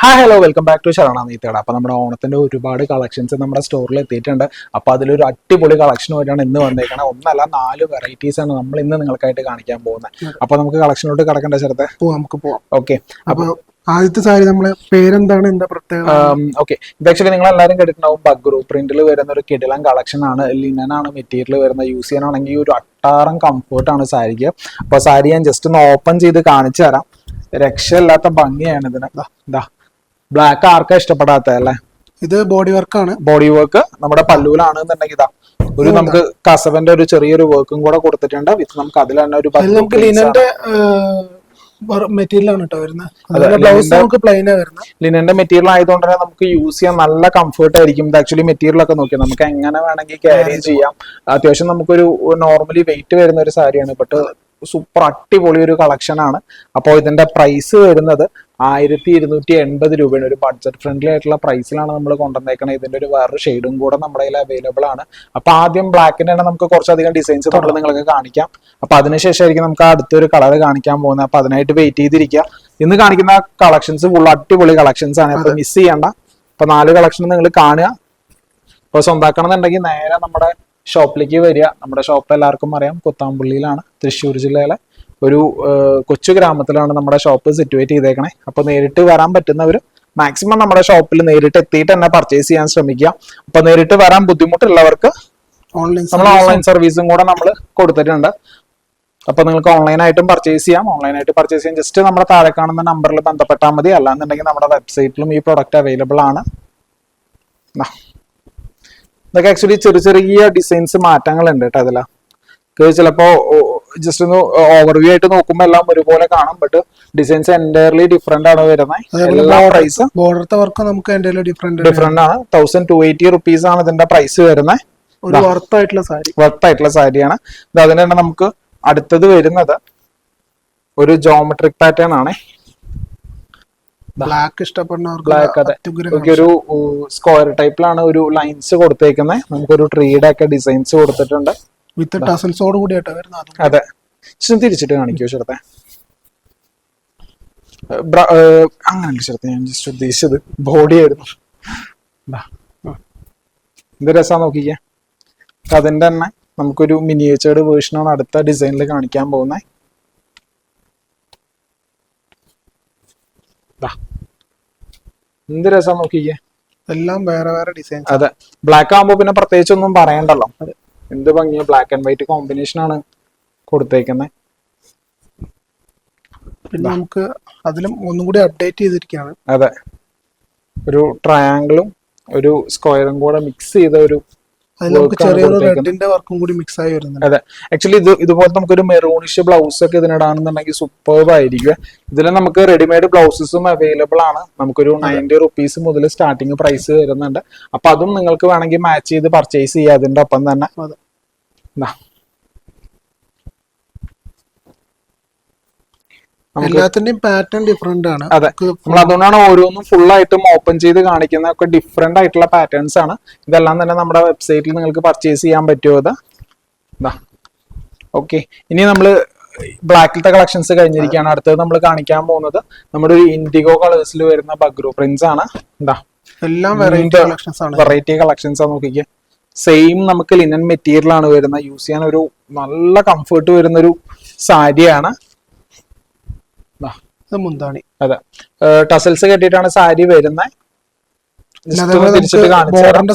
Hi hello welcome back to Sharana നീത്തയുടെ. അപ്പോൾ നമ്മുടെ ഓണത്തിന്റെ ഒരുപാട് കളക്ഷൻസ് നമ്മുടെ സ്റ്റോറിൽ എത്തിയിട്ടുണ്ട്. അപ്പോൾ അതിലൊരു അടിപൊളി കളക്ഷനുമായിട്ടാണ് ഇന്ന് വന്നേക്കണം. ഒന്നല്ല 4 വെറൈറ്റീസ് ആണ് നമ്മൾ ഇന്ന് നിങ്ങൾക്കായിട്ട് കാണിക്കാൻ പോകുന്നത്. അപ്പോൾ നമുക്ക് കളക്ഷനിലോട്ട് കടക്കേണ്ട ചേർത്തെ നമുക്ക് പോവാം. ഓക്കെ. അപ്പോൾ ആദ്യത്തെ സാരി നമ്മളെ പേരെന്താണ്, എന്താ പ്രത്യേകത? ഓക്കെ, ഇത് ആക്ച്വലി നിങ്ങൾ എല്ലാവരും കേട്ടിട്ടുണ്ടാവും. ബഗ്രൂ പ്രിന്റിൽ വരുന്ന ഒരു കിടിലൻ കളക്ഷൻ ആണ്. ലിനൻ ആണ് മെറ്റീരിയൽ വരുന്നത്. യൂസ് ചെയ്യാനാണെങ്കിൽ ഒരു അട്ടാറം കംഫർട്ടാണ് സാരിക്ക്. അപ്പോൾ സാരി ഞാൻ ജസ്റ്റ് ഒന്ന് ഓപ്പൺ ചെയ്ത് കാണിച്ചു തരാം. രക്ഷയില്ലാത്ത ഭംഗിയാണ് ഇതിന്. ഇതാ ബ്ലാക്ക് ആർക്കാ ഇഷ്ടപ്പെടാത്ത അല്ലേ? ഇത് ബോഡി വർക്കാണ്. ബോഡി വർക്ക് നമ്മുടെ പല്ലുവിലാണെന്നുണ്ടെങ്കിൽ ഇതാ ഒരു നമുക്ക് കസവന്റെ ഒരു ചെറിയൊരു വർക്കും കൂടെ കൊടുത്തിട്ടുണ്ട്. വിത്ത് നമുക്ക് അതിൽ തന്നെ ഒരു മെറ്റീരിയൽ ആണ് കേട്ടോ വരുന്നത്. ലിനന്റെ മെറ്റീരിയൽ ആയതുകൊണ്ട് തന്നെ നമുക്ക് യൂസ് ചെയ്യാൻ നല്ല കംഫർട്ട് ആയിരിക്കും. ഇത് ആക്ച്വലി മെറ്റീരിയൽ ഒക്കെ നോക്കിയാൽ നമുക്ക് എങ്ങനെ വേണമെങ്കിൽ ക്യാരി ചെയ്യാം. അത്യാവശ്യം നമുക്കൊരു നോർമലി വെയിറ്റ് വരുന്ന ഒരു സാരിയാണ്. ബട്ട് സൂപ്പർ അടിപൊളി ഒരു കളക്ഷൻ ആണ്. അപ്പോൾ ഇതിന്റെ പ്രൈസ് വരുന്നത് 1280 രൂപയാണ്. ഒരു ബഡ്ജറ്റ് ഫ്രണ്ട്ലി ആയിട്ടുള്ള പ്രൈസിലാണ് നമ്മൾ കൊണ്ടുവന്നേക്കുന്നത്. ഇതിന്റെ ഒരു വേറൊരു ഷെയ്ഡും കൂടെ നമ്മുടെ കയ്യിൽ അവൈലബിൾ ആണ്. അപ്പൊ ആദ്യം ബ്ലാക്കിന്റെ തന്നെ നമുക്ക് കുറച്ചധികം ഡിസൈൻസ് നമ്മൾ നിങ്ങൾക്ക് കാണിക്കാം. അപ്പൊ അതിനുശേഷമായിരിക്കും നമുക്ക് അടുത്തൊരു കളർ കാണിക്കാൻ പോകുന്നത്. അപ്പൊ അതിനായിട്ട് വെയിറ്റ് ചെയ്തിരിക്കുക. ഇന്ന് കാണിക്കുന്ന കളക്ഷൻസ് ഫുൾ അടിപൊളി കളക്ഷൻസ് ആണ്. അപ്പൊ മിസ് ചെയ്യണ്ട. അപ്പൊ 4 കളക്ഷൻ നിങ്ങൾ കാണുക. അപ്പൊ സ്വന്താക്കണം എന്നുണ്ടെങ്കിൽ നേരെ നമ്മുടെ ഷോപ്പിലേക്ക് വരിക. നമ്മുടെ ഷോപ്പ് എല്ലാവർക്കും അറിയാം, കുത്താമ്പുള്ളിയിലാണ്, തൃശ്ശൂർ ജില്ലയിലെ ഒരു കൊച്ചു ഗ്രാമത്തിലാണ് നമ്മുടെ ഷോപ്പ് സിറ്റുവേറ്റ് ചെയ്തേക്കണേ. അപ്പൊ നേരിട്ട് വരാൻ പറ്റുന്നവർ മാക്സിമം നമ്മുടെ ഷോപ്പിൽ നേരിട്ട് എത്തിയിട്ട് തന്നെ പർച്ചേസ് ചെയ്യാൻ ശ്രമിക്കുക. അപ്പൊ നേരിട്ട് വരാൻ ബുദ്ധിമുട്ടുള്ളവർക്ക് നമ്മൾ ഓൺലൈൻ സർവീസും കൂടെ നമ്മൾ കൊടുത്തിട്ടുണ്ട്. അപ്പൊ നിങ്ങൾക്ക് ഓൺലൈനായിട്ടും പർച്ചേസ് ചെയ്യാം. ഓൺലൈനായിട്ട് പർച്ചേസ് ചെയ്യാൻ ജസ്റ്റ് നമ്മുടെ താഴെ കാണുന്ന നമ്പറിൽ ബന്ധപ്പെട്ടാൽ മതി. അല്ലാന്നുണ്ടെങ്കിൽ നമ്മുടെ വെബ്സൈറ്റിലും ഈ പ്രൊഡക്റ്റ് അവൈലബിൾ ആണ്. ഇതൊക്കെ ആക്ച്വലി ചെറിയ ചെറിയ ഡിസൈൻസ് മാറ്റങ്ങളുണ്ട് കേട്ടോ. അതില ചിലപ്പോ ജസ്റ്റ് ഒന്ന് ഓവർവ്യൂ ആയിട്ട് നോക്കുമ്പോൾ എല്ലാം ഒരുപോലെ കാണും. ബട്ട് ഡിസൈൻസ് എൻറ്റയർലി ഡിഫറെന്റ് ആണ് വരുന്നത്. പ്രൈസ് ഡിഫറെന്റ് ആണ്. 1280 റുപ്പീസ് ആണ് ഇതിന്റെ പ്രൈസ് വരുന്നത്. വർത്ത് ആയിട്ടുള്ള സാരിയാണ്. അതിന് തന്നെ നമുക്ക് അടുത്തത് വരുന്നത് ഒരു ജോമെട്രിക് പാറ്റേൺ ആണ്. ബ്ലാക്ക് ഇഷ്ടപ്പെടുന്നവർക്ക് ബ്ലാക്ക്, അതെ. ഒരു സ്ക്വയർ ടൈപ്പിലാണ് ഒരു ലൈൻസ് കൊടുത്തേക്കുന്നത്. നമുക്കൊരു ട്രീയുടെ ഒക്കെ ഡിസൈൻസ് കൊടുത്തിട്ടുണ്ട്. വിത്ത് ടസൽസോട് കൂടിയായിട്ട് വരുന്നത്. അതെ, തിരിച്ചിട്ട് കാണിക്കോ ചേർത്തെ? അങ്ങനെ ചേർത്തെ ഞാൻ ജസ്റ്റ് ഉദ്ദേശിച്ചത് ബോഡി ആയിരുന്നു. എന്ത് രസാ നോക്കിക്കേ. അതിന്റെ തന്നെ നമുക്കൊരു മിനിയേച്ചേർഡ് വേർഷനാണ് അടുത്ത ഡിസൈനിൽ കാണിക്കാൻ പോകുന്നത്. എന്ത് രസം നോക്കിക്കേ. എല്ലാം വേറെ വേറെ ഡിസൈൻ. അതെ, ബ്ലാക്ക് ആകുമ്പോ പിന്നെ പ്രത്യേകിച്ച് ഒന്നും പറയണ്ടല്ലോ. എന്ത് ഭംഗിയ ബ്ലാക്ക് ആൻഡ് വൈറ്റ് കോമ്പിനേഷൻ ആണ് കൊടുത്തേക്കുന്നത്. പിന്നെ നമുക്ക് അതിലും ഒന്നും കൂടി അപ്ഡേറ്റ് ചെയ്തിരിക്കുകയാണ്. അതെ, ഒരു ട്രയാങ്കിളും ഒരു സ്ക്വയറും കൂടെ മിക്സ് ചെയ്ത ഒരു റെഡിന്റെ വർക്കും കൂടി മിക്സ് ആയി വരുന്നുണ്ട്. അതെ, ആക്ച്വലി ഇതുപോലെ നമുക്കൊരു മെറൂണിഷ് ബ്ലൗസ് ഒക്കെ ഇതിനിടാണെന്നുണ്ടെങ്കിൽ സൂപ്പർബ് ആയിരിക്കും. ഇതിൽ നമുക്ക് റെഡിമെയ്ഡ് ബ്ലൗസസും അവൈലബിൾ ആണ്. നമുക്കൊരു 90 റുപ്പീസ് മുതൽ സ്റ്റാർട്ടിങ് പ്രൈസ് വരുന്നുണ്ട്. അപ്പൊ അതും നിങ്ങൾക്ക് വേണമെങ്കിൽ മാച്ച് ചെയ്ത് പർച്ചേസ് ചെയ്യാം. അതിന്റെ ഒപ്പം തന്നെ എല്ലാത്തിന്റെയും പാറ്റേൺ ഡിഫറെന്റ് ആണ്. അതെ, നമ്മൾ അതുകൊണ്ടാണ് ഓരോന്നും ഫുൾ ആയിട്ടും ഓപ്പൺ ചെയ്ത് കാണിക്കുന്ന ഒക്കെ ഡിഫറെന്റ് ആയിട്ടുള്ള പാറ്റേൺസ് ആണ്. ഇതെല്ലാം തന്നെ നമ്മുടെ വെബ്സൈറ്റിൽ നിങ്ങൾക്ക് പർച്ചേസ് ചെയ്യാൻ പറ്റുമോ? ഓക്കെ, ഇനി നമ്മള് ബ്ലാക്കിലത്തെ കളക്ഷൻസ് കഴിഞ്ഞിരിക്കുകയാണ്. അടുത്തത് നമ്മൾ കാണിക്കാൻ പോകുന്നത് നമ്മുടെ ഒരു ഇൻഡിഗോ കളേഴ്സിൽ വരുന്ന ബഗ്രൂ പ്രിന്റ്സ് ആണ്. എല്ലാം വെറൈറ്റി കളക്ഷൻസ് ആണ്. നോക്കിക്കേ, സെയിം നമുക്ക് ലിനൻ മെറ്റീരിയൽ ആണ് വരുന്നത്. യൂസ് ചെയ്യാൻ ഒരു നല്ല കംഫർട്ട് വരുന്ന ഒരു സാരിയാണ്. മുന്താണി. അതെ, ടസൽസ് കെട്ടിയിട്ടാണ് സാരി വരുന്നത്.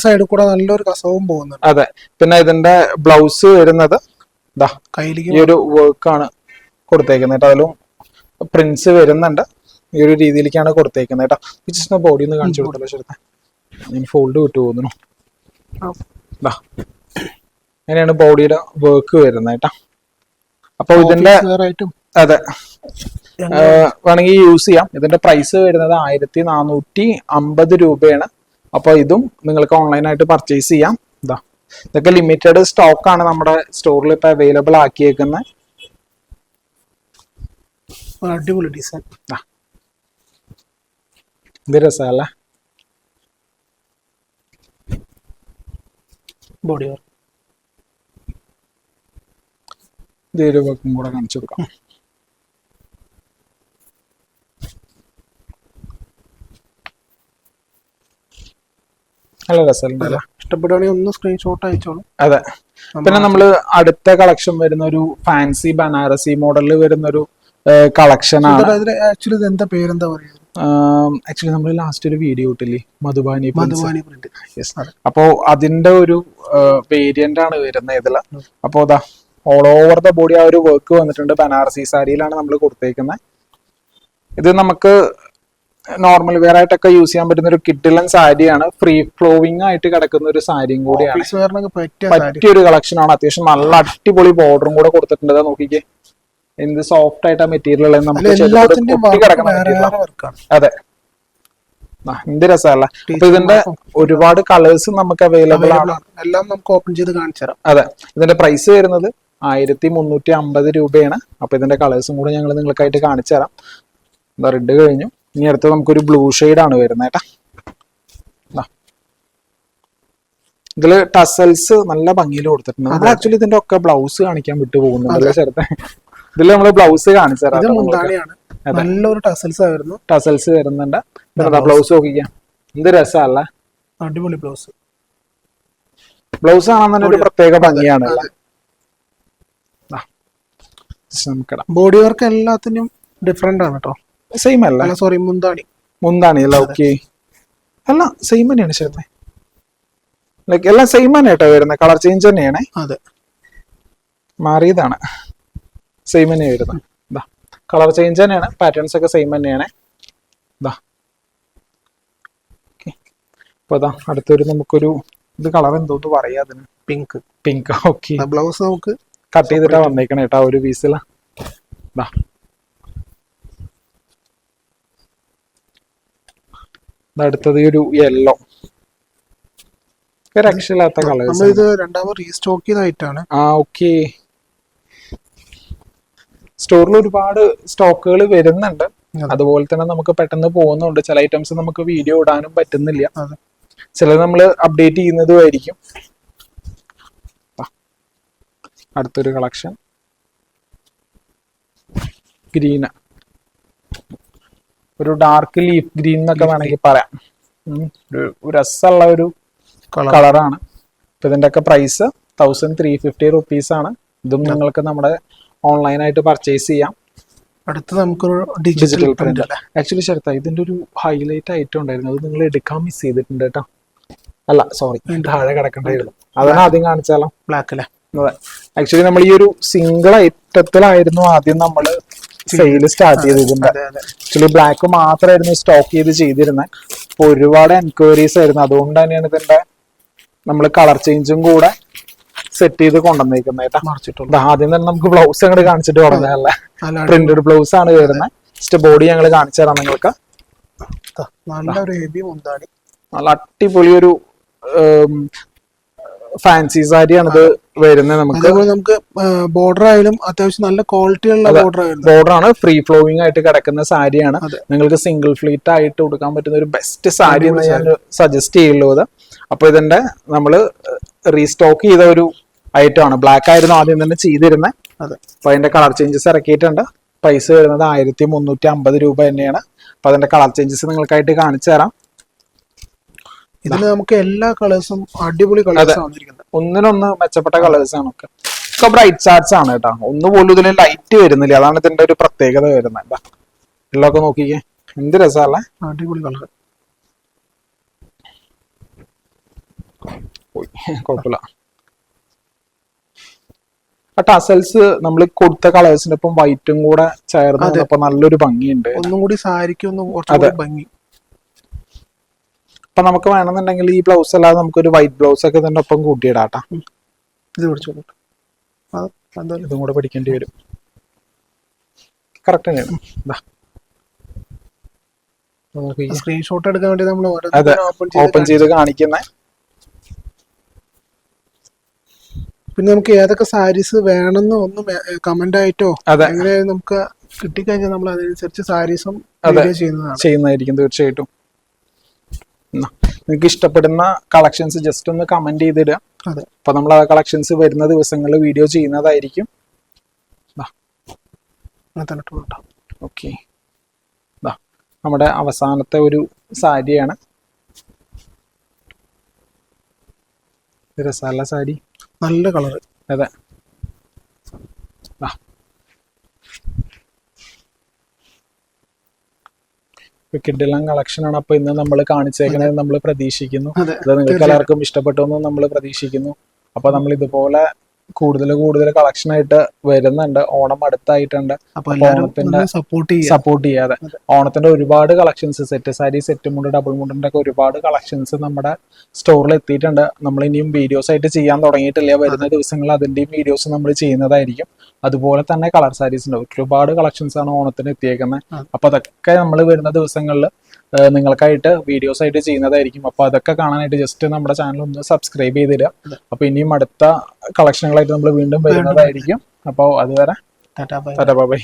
സൈഡിൽ കൂടെ നല്ലൊരു കസവും പോകുന്നുണ്ട്. അതെ, പിന്നെ ഇതിന്റെ ബ്ലൗസ് വരുന്നത് ഈ ഒരു വർക്കാണ് കൊടുത്തേക്കുന്നത്. അതിലും പ്രിന്റ്സ് വരുന്നുണ്ട്. ഈ ഒരു രീതിയിലേക്കാണ് കൊടുത്തേക്കുന്നത് കേട്ടോ. ജസ്റ്റ് ബോഡി ഒന്ന് കാണിച്ചു കൊടുത്തല്ലോ ശരിക്കും. ഞാൻ ഫോൾഡ് വിട്ടു പോകുന്നു. അങ്ങനെയാണ് ബോഡിയുടെ വർക്ക് വരുന്നത് കേട്ടോ. അപ്പൊ ഇതിന്റെ അതെ വേണമെങ്കിൽ യൂസ് ചെയ്യാം. ഇതിന്റെ പ്രൈസ് വരുന്നത് 1450 രൂപയാണ്. അപ്പൊ ഇതും നിങ്ങൾക്ക് ഓൺലൈനായിട്ട് പർച്ചേസ് ചെയ്യാം. ഇതൊക്കെ ലിമിറ്റഡ് സ്റ്റോക്ക് ആണ് നമ്മുടെ സ്റ്റോറിൽ ഇപ്പൊ അവൈലബിൾ ആക്കിയേക്കുന്നത്. അടിപൊളി ഡിസൈൻ. ഇത് രസമല്ലേ? ബോഡി ഇതൊരു വർക്കും കൂടെ കാണിച്ചു കൊടുക്കാം. നല്ല രസമുണ്ട് അല്ലേ? ഇഷ്ടപ്പെടുവാണെങ്കിൽ ഒന്ന് സ്ക്രീൻഷോട്ട് അയച്ചോളൂ. അതെ. പിന്നെ നമ്മള് അടുത്ത കളക്ഷൻ വരുന്ന ഒരു ഫാൻസി ബനാറസി മോഡലിൽ വരുന്ന ഒരു കളക്ഷൻ ആണ്. ആക്ച്വലി ഇത് എന്താ പേരെന്താ പറയുക? ആക്ച്വലി നമ്മൾ ലാസ്റ്റ് ഒരു വീഡിയോ ഇട്ടില്ലേ, മധുബാനി പ്രിന്റ്. അപ്പോ അതിന്റെ ഒരു വേരിയന്റ് ആണ് വരുന്നത് ഇതില്. അപ്പോ അതാ ഓൾ ഓവർ ദ ബോഡി ആ ഒരു വർക്ക് വന്നിട്ടുണ്ട്. ബനാറസി സാരിയിലാണ് നമ്മൾ കൊടുത്തേക്കുന്നത്. ഇത് നമുക്ക് നോർമൽ വെയർ ആയിട്ടൊക്കെ യൂസ് ചെയ്യാൻ പറ്റുന്ന ഒരു കിഡിലൻ സാരിയാണ്. ഫ്രീ ഫ്ലോവിംഗ് ആയിട്ട് കിടക്കുന്ന ഒരു സാരിയും കൂടിയാണ്. പറ്റിയൊരു കളക്ഷൻ ആണ്. അത്യാവശ്യം നല്ല അടിപൊളി ബോർഡറും കൂടെ കൊടുത്തിട്ടുണ്ട്. നോക്കിക്കേ എന്ത് സോഫ്റ്റ് ആയിട്ട് ആ മെറ്റീരിയൽ നമുക്ക് അതെ, എന്ത് രസമല്ല. അപ്പൊ ഇതിന്റെ ഒരുപാട് കളേഴ്സ് നമുക്ക് അവൈലബിൾ ആണ്. എല്ലാം നമുക്ക് ഓപ്പൺ ചെയ്ത് കാണിച്ചു തരാം. അതെ, ഇതിന്റെ പ്രൈസ് വരുന്നത് 1350 രൂപയാണ്. അപ്പൊ ഇതിന്റെ കളേഴ്സും കൂടെ ഞങ്ങൾ നിങ്ങൾക്കായിട്ട് കാണിച്ചു തരാം. എന്താ റെഡ് കഴിഞ്ഞു, ഇനി അടുത്ത് നമുക്കൊരു ബ്ലൂ ഷെയ്ഡ് ആണ് വരുന്നത് കേട്ടാ. ഇതില് ടസൽസ് നല്ല ഭംഗിയിൽ കൊടുത്തിട്ടുണ്ട്. നമ്മൾ ആക്ച്വലി ഇതിന്റെ ഒക്കെ ബ്ലൗസ് കാണിക്കാൻ വിട്ടു പോകുന്നുണ്ടല്ലോ ചേർത്തെ. ഇതില് നമ്മള് ബ്ലൗസ് കാണിച്ചു തരാം. നല്ലൊരു ടസൽസ് ആയിരുന്നു. ടസൽസ് വരുന്നുണ്ട്. ബ്ലൗസ് നോക്കിക്കാം, എന്ത് രസമല്ല, അടിപൊളി ബ്ലൗസ്. ബ്ലൗസ് കാണാൻ തന്നെ ഒരു പ്രത്യേക ഭംഗിയാണ്. ബോഡി വർക്ക് എല്ലാത്തിനും ഡിഫറെന്റ് ആണ് കേട്ടോ. സെയിം അല്ല, സോറി, മുന്താണി അല്ല. ഓക്കെ, അല്ല സെയിം തന്നെയാണ് ചേർത്തെ. ലൈക്ക് എല്ലാം സെയിം തന്നെ കേട്ടോ വരുന്നത്. കളർ ചേഞ്ച് തന്നെയാണ്. അതെ, മാറിയതാണ്. സെയിം തന്നെ വരുന്നത്. കളർ ചേഞ്ച് തന്നെയാണ്. പാറ്റേൺസ് ഒക്കെ സെയിം തന്നെയാണ്. അപ്പൊ അടുത്തൊരു നമുക്കൊരു ഇത് കളർ എന്തോന്ന് പറയാ അതിന്, പിങ്ക്. ഓക്കെ, ബ്ലൗസ് നമുക്ക് കട്ട് ചെയ്തിട്ടാ വന്നേക്കണേ കേട്ടോ ഒരു പീസില. അടുത്തത് ഒരു യെല്ലോ, രക്ഷയില്ലാത്ത കളേഴ്സ്. ഇത് രണ്ടാമത് റീസ്റ്റോക്ക് ചെയ്തായിട്ടാണ്. ഓക്കെ, സ്റ്റോറിൽ ഒരുപാട് സ്റ്റോക്കുകൾ വരുന്നുണ്ട്. അതുപോലെ തന്നെ നമുക്ക് പെട്ടെന്ന് പോകുന്നുണ്ട്. ചില ഐറ്റംസ് നമുക്ക് വീഡിയോ ഇടാനും പറ്റുന്നില്ല. ചിലത് നമ്മൾ അപ്ഡേറ്റ് ചെയ്യുന്നതുമായിരിക്കും. അടുത്തൊരു കളക്ഷൻ ഗ്രീന്, ഒരു ഡാർക്ക് ലീഫ് ഗ്രീൻ എന്നൊക്കെ വേണമെങ്കിൽ പറയാം. ഒരു രസമുള്ള ഒരു കളറാണ്. ഇപ്പൊ ഇതിന്റെ ഒക്കെ പ്രൈസ് 1350 റുപ്പീസ് ആണ്. ഇതും നിങ്ങൾക്ക് നമ്മുടെ ഓൺലൈനായിട്ട് പർച്ചേസ് ചെയ്യാം. അടുത്ത് നമുക്കൊരു ഡിജിറ്റൽ പ്രിന്റ്. ആക്ച്വലി ചേർത്താ ഇതിന്റെ ഒരു ഹൈലൈറ്റ് ഐറ്റം ഉണ്ടായിരുന്നു, അത് നിങ്ങൾ എടുക്കാൻ മിസ് ചെയ്തിട്ടുണ്ട് കേട്ടോ. അല്ല സോറി, താഴെ കിടക്കണ്ടായിരുന്നു. അതാണ് ആദ്യം കാണിച്ചാലോ. ബ്ലാക്ക് അല്ലേ? അതെ, ആക്ച്വലി നമ്മൾ ഈ ഒരു സിംഗിൾ ഐറ്റത്തിലായിരുന്നു ആദ്യം നമ്മൾ സെയിൽ സ്റ്റാർട്ട് ചെയ്തിരുന്നത്. ആക്ച്വലി ബ്ലാക്ക് മാത്രമായിരുന്നു സ്റ്റോക്ക് ചെയ്തിരുന്നത്. അപ്പൊ ഒരുപാട് എൻക്വയറീസ് ആയിരുന്നു. അതുകൊണ്ട് തന്നെയാണ് ഇതിന്റെ നമ്മൾ കളർ ചേഞ്ചും കൂടെ സെറ്റ് ചെയ്ത് കൊണ്ടുവന്നേക്കുന്നത്. ആദ്യം തന്നെ നമുക്ക് ബ്ലൗസ് അങ്ങോട്ട് കാണിച്ചിട്ട് തുടങ്ങാനല്ലേ. പ്രിന്റഡ് ബ്ലൗസ് ആണ് വരുന്നത്. ജസ്റ്റ് ബോഡി ഞങ്ങൾ കാണിച്ചു തരാം നിങ്ങൾക്ക്. നല്ല അടിപൊളി ഒരു ഫാൻസി സാരിയാണ് ഇത് വരുന്നത്. നമുക്ക് ബോർഡർ ആയാലും അത്യാവശ്യം നല്ല ക്വാളിറ്റിയുള്ള ബോർഡറാണ്. ഫ്രീ ഫ്ലോവിംഗ് ആയിട്ട് കിടക്കുന്ന സാരിയാണ്. നിങ്ങൾക്ക് സിംഗിൾ ഫ്ലീറ്റ് ആയിട്ട് കൊടുക്കാൻ പറ്റുന്ന ഒരു ബെസ്റ്റ് സാരി എന്ന് ഞാൻ സജസ്റ്റ് ചെയ്യുള്ളത്. അപ്പൊ ഇതിന്റെ നമ്മള് റീസ്റ്റോക്ക് ചെയ്ത ഒരു ഐറ്റം ആണ്. ബ്ലാക്ക് ആയിരുന്നു ആദ്യം തന്നെ ചെയ്തിരുന്നത്. അപ്പൊ അതിന്റെ കളർ ചേഞ്ചസ് ഇറക്കിയിട്ടുണ്ട്. പ്രൈസ് വരുന്നത് 1350 രൂപ തന്നെയാണ്. അപ്പൊ അതിന്റെ കളർ ചേഞ്ചസ് നിങ്ങൾക്കായിട്ട് കാണിച്ചു തരാം. ഇതിന് നമുക്ക് എല്ലാ കളേഴ്സും അടിപൊളി കളേഴ്സ് ആണ്. ഒന്നിനൊന്ന് മെച്ചപ്പെട്ട കളേഴ്സ് ആണ്. ഒക്കെ ബ്രൈറ്റ് ചാർട്ട്സ് ആണ് കേട്ടോ. ഒന്നുപോലും ഇതിൽ ലൈറ്റ് വരുന്നില്ല. അതാണ് ഇതിന്റെ ഒരു പ്രത്യേകത വരുന്നത്. എല്ലാം ഒക്കെ നോക്കിക്കേ, എന്ത് രസമല്ലേ, അടിപൊളി കളർ. കുഴപ്പമില്ല. ടസൽസ് നമ്മൾ കൊടുത്ത കളേഴ്സിന്റെ ഒപ്പം വൈറ്റും കൂടെ ചേർന്ന് വന്നപ്പോ നല്ലൊരു ഭംഗിയുണ്ട്. ഒന്നും കൂടി സാരിക്ക് ഒന്ന് ഭംഗി. അപ്പൊ നമുക്ക് വേണമെന്നുണ്ടെങ്കിൽ ഈ ബ്ലൗസ് അല്ലാതെ നമുക്കൊരു വൈറ്റ് ബ്ലൗസ് ഒക്കെ ഇതിന്റെ ഒപ്പം കൂട്ടിയിടാട്ടാ. ഇതും കൂടെ പഠിക്കേണ്ടി വരും. കറക്റ്റ് തന്നെയാണ്. സ്ക്രീൻഷോട്ട് എടുക്കാൻ വേണ്ടി നമ്മൾ ഓപ്പൺ ചെയ്ത് കാണിക്കുന്ന. പിന്നെ നമുക്ക് ഏതൊക്കെ സാരീസ് വേണമെന്ന് ഒന്ന് കമന്റ് ആയിട്ടോ അങ്ങനെ നമുക്ക് കിട്ടിക്കഴിഞ്ഞാൽ നമ്മൾ അതിനനുസരിച്ച് സാരീസും ചെയ്യുന്നതായിരിക്കും തീർച്ചയായിട്ടും. നിങ്ങൾക്ക് ഇഷ്ടപ്പെടുന്ന കളക്ഷൻസ് ജസ്റ്റ് ഒന്ന് കമന്റ് ചെയ്തിടുക. അപ്പൊ നമ്മൾ ആ കളക്ഷൻസ് വരുന്ന ദിവസങ്ങളിൽ വീഡിയോ ചെയ്യുന്നതായിരിക്കും. ഓക്കെ, നമ്മുടെ അവസാനത്തെ ഒരു സാരിയാണ്. രസമല്ല സാരി, നല്ല കളർ. അതെ. കിഡിലൻ കളക്ഷൻ ആണ്. അപ്പൊ ഇന്ന് നമ്മൾ കാണിച്ചേക്കുന്നത് നമ്മൾ പ്രതീക്ഷിക്കുന്നു അത് നിങ്ങൾക്ക് എല്ലാവർക്കും ഇഷ്ടപ്പെട്ടു എന്ന് നമ്മൾ പ്രതീക്ഷിക്കുന്നു. അപ്പൊ നമ്മൾ ഇതുപോലെ കൂടുതൽ കളക്ഷൻ ആയിട്ട് വരുന്നുണ്ട്. ഓണം അടുത്തായിട്ടുണ്ട്. ഓണത്തിന്റെ സപ്പോർട്ട് ചെയ്യാതെ ഓണത്തിന്റെ ഒരുപാട് കളക്ഷൻസ്, സെറ്റ് സാരി, സെറ്റ് മുണ്ട്, ഡബിൾ മുണ്ടിന്റെ ഒക്കെ ഒരുപാട് കളക്ഷൻസ് നമ്മുടെ സ്റ്റോറിൽ എത്തിയിട്ടുണ്ട്. നമ്മൾ ഇനിയും വീഡിയോസ് ആയിട്ട് ചെയ്യാൻ തുടങ്ങിയിട്ടില്ല. വരുന്ന ദിവസങ്ങളിൽ അതിന്റെയും വീഡിയോസ് നമ്മൾ ചെയ്യുന്നതായിരിക്കും. അതുപോലെ തന്നെ കളർ സാരീസിന്റെ ഒരുപാട് കളക്ഷൻസ് ആണ് ഓണത്തിന് എത്തിയേക്കുന്നത്. അപ്പൊ അതൊക്കെ നമ്മൾ വരുന്ന ദിവസങ്ങളിൽ നിങ്ങൾക്കായിട്ട് വീഡിയോസ് ആയിട്ട് ചെയ്യുന്നതായിരിക്കും. അപ്പൊ അതൊക്കെ കാണാനായിട്ട് ജസ്റ്റ് നമ്മുടെ ചാനൽ ഒന്ന് സബ്സ്ക്രൈബ് ചെയ്തിടുക. അപ്പൊ ഇനിയും അടുത്ത കളക്ഷനുകളായിട്ട് നമ്മൾ വീണ്ടും വരുന്നതായിരിക്കും. അപ്പോൾ അതുവരെ ടാറ്റാ ബൈ ബൈ.